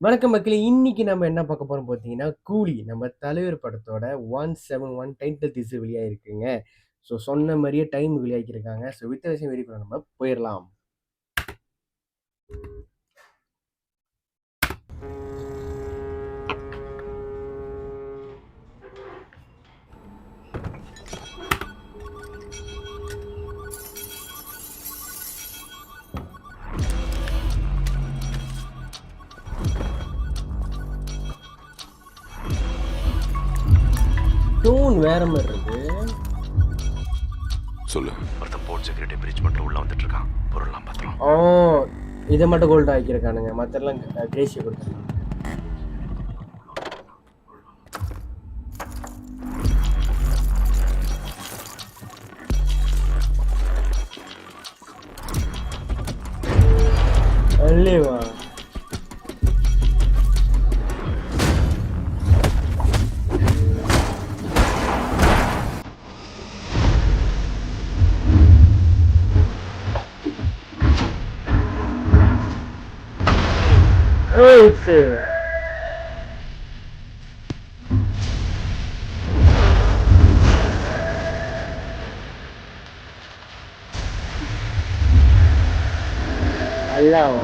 வணக்கம் மக்களே! இன்னைக்கு நம்ம என்ன பார்க்க போறோம் பார்த்தீங்கன்னா, கூலி நம்ம தலைவர் படத்தோட 171 டைட்டில் டீசர் வெளியாகிருக்குங்க. சொன்ன மாரியே டைம் வெளியாக்கியிருக்காங்க. வித்த விஷயம் வெரி பண்ண நம்ம போயிரலாம். டோன் வேற மாரி இருக்கு. சொல்லு. ஒருத்தன் போர்ட் செக்யூரிட்டி பிரீச் பண்ணிட்டு உள்ள வந்துட்டு இருக்கான். பொருள்லாம் பத்திரம். இதை மட்டும் கோல்ட் ஆக்கியிருக்கானுங்க. மற்றெல்லாம் கிரேசியை கொடுத்துருக்காங்க. அல்லேவா அல்லாவா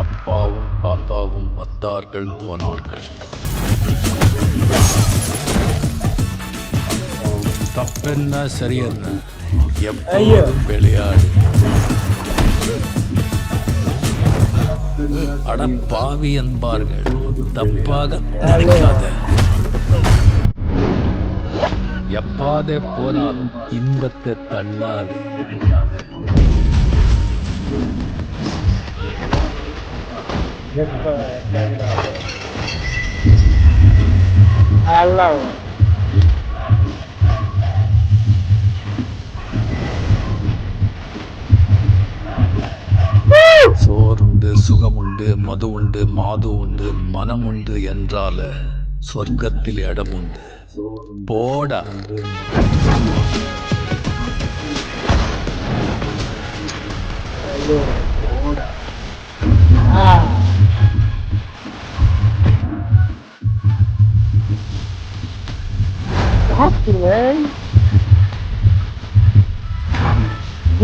அப்பாவும் தாத்தாவும் வந்தார்கள் போனார்கள். தப்பென்ன சரியென்ன எப்போதும் விளையாடு. அடப்பாவி என்பார்கள், தப்பாக நினைக்காத. எப்பாதே போனாலும் இன்பத்தை தள்ளாது. அல்லாவா சோறுண்டு, சுகமுண்டு, மது உண்டு, மாது உண்டு, மனம் உண்டு என்றால சொர்க்கத்தில் இடம் உண்டு. போடா.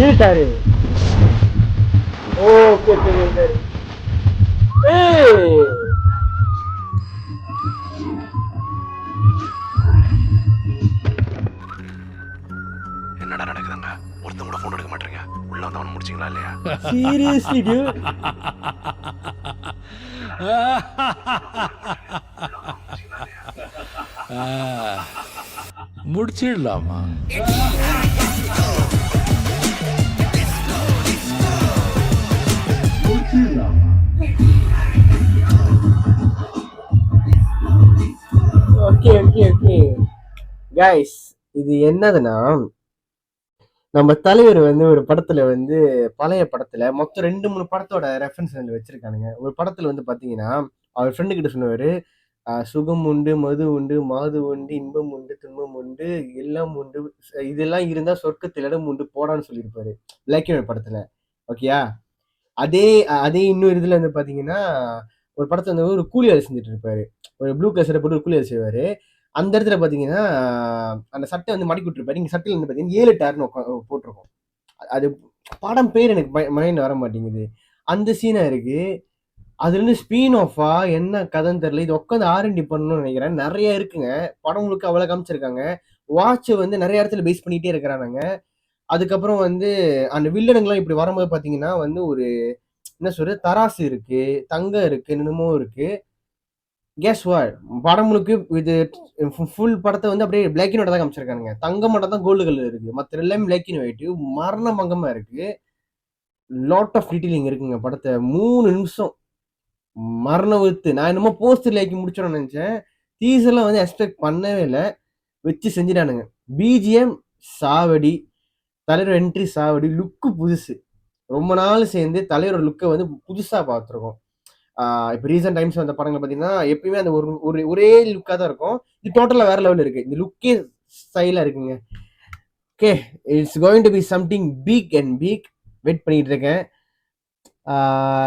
இருட்டாரு. ஓகே சரி. என்னடா நடக்குதுங்க? ஒருத்தன் கூட போன் எடுக்க மாட்டீங்க. உள்ள வந்து அவனை முடிச்சிங்களா இல்லையா? Seriously dude. முடிச்சிடலாமா? ஓகே கைஸ், இது என்னதுன்னா, நம்ம தலைவர் வந்து ஒரு படத்துல வந்து பழைய படத்துல மொத்தம் 2-3 படத்தோட ரெஃபரன்ஸ் வந்து வச்சிருக்கானுங்க. ஒரு படத்துல வந்து பாத்தீங்கன்னா, அவர் ஃப்ரெண்டு கிட்ட சொன்னவரு, சுகம் உண்டு, மது உண்டு, மாது உண்டு, இன்பம் உண்டு, துன்பம் உண்டு, எல்லாம் உண்டு, இதெல்லாம் இருந்தா சொர்க்கத்தில் இடம் உண்டு போடான்னு சொல்லியிருப்பாரு பிளாக் அண்ட் ஒயிட் படத்துல. ஓகேயா? அதே அதே இன்னொரு இதுல வந்து பாத்தீங்கன்னா, ஒரு படத்துல வந்து ஒரு கூலி வேலை செஞ்சுட்டு இருப்பாரு. ஒரு ப்ளூ கலர் சட்டை போட்டு ஒரு கூலி வேலை செய்வாரு. அந்த இடத்துல பாத்தீங்கன்னா, அந்த சட்டை வந்து மடக்கி விட்டுருப்பாரு. இங்க சட்டையில வந்து பாத்தீங்கன்னா 7 டார்ன்னு போட்டிருக்கும். அது படம் பேர் எனக்கு மைண்ட் வர மாட்டேங்குது. அந்த சீனா இருக்கு. அதுல இருந்து ஸ்பீன் ஆஃபா என்ன கதைன்னு தெரியல. இது உட்காந்து ஆர்என்டி பண்ணணும்னு நினைக்கிறேன். நிறைய இருக்குங்க. படம் முழுக்க அவ்வளவு காமிச்சிருக்காங்க. வாட்ச் வந்து நிறைய இடத்துல பேஸ் பண்ணிட்டே இருக்கிறானுங்க. அதுக்கப்புறம் வந்து அந்த வில்லனுங்கெல்லாம் இப்படி வரும்போது பாத்தீங்கன்னா வந்து ஒரு என்ன சொல்றது, தராசு இருக்கு, தங்கம் இருக்கு, என்னமோ இருக்கு. கெஸ் வாட், படம் முழுக்க இது ஃபுல் படத்தை வந்து அப்படியே பிளாக் அண்ட் ஒயிட் தான் காமிச்சிருக்கானுங்க. தங்கம் மட்டும் தான் கோல்டு கலர் இருக்கு. மற்ற எல்லாமே பிளாக் அண்ட் ஒயிட். மரண பங்கமா இருக்கு. லாட் ஆஃப் டீட்டெயிலிங் இருக்குங்க படத்தை. 3 நிமிஷம் மரண வித்து. நான் என்னமோ போஸ்டர்ல ஆக்கி முடிச்சோன்னு நினைச்சேன். டீசர்லாம் வந்து எக்ஸ்பெக்ட் பண்ணவே இல்லை. வச்சு செஞ்சிட்டானுங்க. பிஜிஎம் சாவடி, தலைவர் என்ட்ரி சாவடி, லுக்கு புதுசு. ரொம்ப நாள் சேர்ந்து தலைவரோட லுக்கை வந்து புதுசா பார்த்துருக்கோம். இப்போ ரீசெண்ட் டைம்ஸ் வந்த படங்கள் பார்த்தீங்கன்னா எப்பயுமே அந்த ஒரு ஒரு ஒரே லுக்காக தான் இருக்கும். இது டோட்டலா வேற லெவலில் இருக்கு. இந்த லுக்கே ஸ்டைலா இருக்குங்க. Okay, it's going to be something big and big. Wait பண்ணிட்டு இருக்கேன்.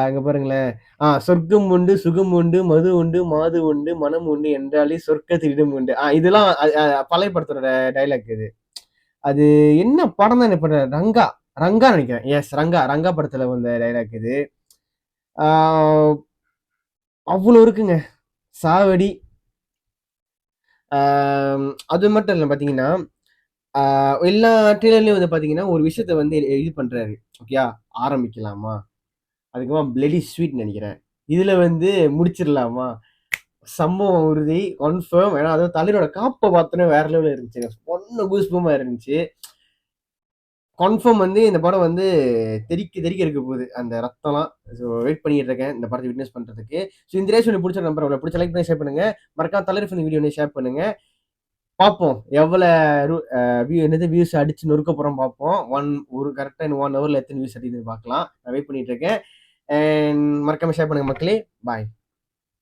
இங்க பாருங்களேன். சொர்க்கம் உண்டு, சுகம் உண்டு, மது உண்டு, மாது உண்டு, மனம் உண்டு என்றாலே சொர்க்கத்தில் இடம் உண்டு. இதெல்லாம் பழைய படத்தோட டைலாக் இது. அது என்ன படம் தான் இப்ப ரங்கா ரங்கா நினைக்கிறேன். எஸ், ரங்கா ரங்கா படத்துல வந்த டைலாக் இது. ஆஹ் அவ்வளவு இருக்குங்க. சாவடி. அது மட்டும் இல்லை பாத்தீங்கன்னா எல்லா ட்ரெய்லர்லயும் வந்து பாத்தீங்கன்னா ஒரு விஷயத்த வந்து இது பண்றாரு. ஓகேயா, ஆரம்பிக்கலாமா, அதுக்கப்புறம் பிளடி ஸ்வீட் நினைக்கிறேன், இதுல வந்து முடிச்சிடலாமா, சம்பவம் உறுதி கன்ஃபார்ம். ஏன்னா அதாவது தலைவரோட காப்பை பார்த்தோன்னே வேற லெவலில் இருந்துச்சுங்க. ஒன்னும் கூஸ்பமா இருந்துச்சு. கன்ஃபார்ம் வந்து இந்த படம் வந்து தெறிக்க தெறிக்க இருக்க போகுது அந்த ரத்தம்லாம். ஸோ வெயிட் பண்ணிட்டு இருக்கேன் இந்த படத்தை விட்னஸ் பண்றதுக்கு. ஸோ இந்த ரேஷன் பிடிச்ச நம்பர் அவ்வளோ பிடிச்ச லைக் பண்ணி ஷேர் பண்ணுங்க. மறக்காம தலைவர் இந்த வீடியோ ஷேர் பண்ணுங்க. பார்ப்போம் எவ்வளவு என்னது வியூஸ் அடிச்சு நொறுக்க போறோம் பார்ப்போம். ஒரு கரெக்டாக 1 ஹவர்ல எத்தனை வியூஸ் அடிக்குதுன்னு பார்க்கலாம். நான் வெயிட் பண்ணிட்டு இருக்கேன். அண்ட் மறக்காம ஷேர் பண்ணுங்க மக்களே. பாய்.